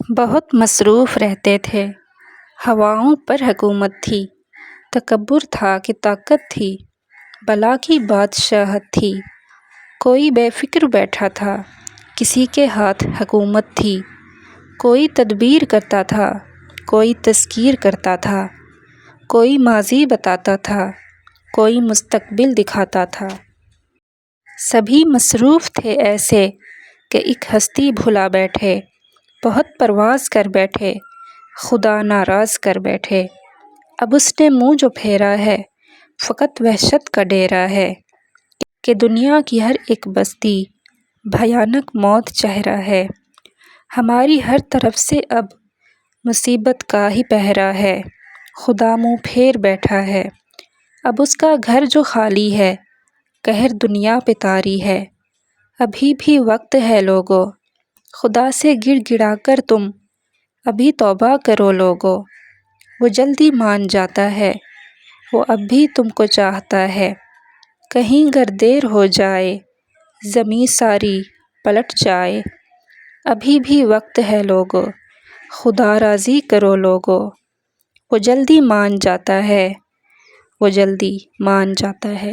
بہت مصروف رہتے تھے، ہواؤں پر حکومت تھی، تکبر تھا کہ طاقت تھی، بلا کی بادشاہت تھی، کوئی بے فکر بیٹھا تھا، کسی کے ہاتھ حکومت تھی، کوئی تدبیر کرتا تھا، کوئی تذکیر کرتا تھا، کوئی ماضی بتاتا تھا، کوئی مستقبل دکھاتا تھا۔ سبھی مصروف تھے ایسے کہ ایک ہستی بھلا بیٹھے، بہت پرواز کر بیٹھے، خدا ناراض کر بیٹھے۔ اب اس نے منہ جو پھیرا ہے، فقط وحشت کا ڈیرا ہے کہ دنیا کی ہر ایک بستی بھیانک موت چہرہ ہے۔ ہماری ہر طرف سے اب مصیبت کا ہی پہرا ہے، خدا منہ پھیر بیٹھا ہے۔ اب اس کا گھر جو خالی ہے، قہر دنیا پہ طاری ہے۔ ابھی بھی وقت ہے لوگو، خدا سے گڑ گڑا کر تم ابھی توبہ کرو لوگو۔ وہ جلدی مان جاتا ہے، وہ اب بھی تم کو چاہتا ہے، کہیں گر دیر ہو جائے، زمیں ساری پلٹ جائے۔ ابھی بھی وقت ہے لوگو، خدا راضی کرو لوگو۔ وہ جلدی مان جاتا ہے، وہ جلدی مان جاتا ہے۔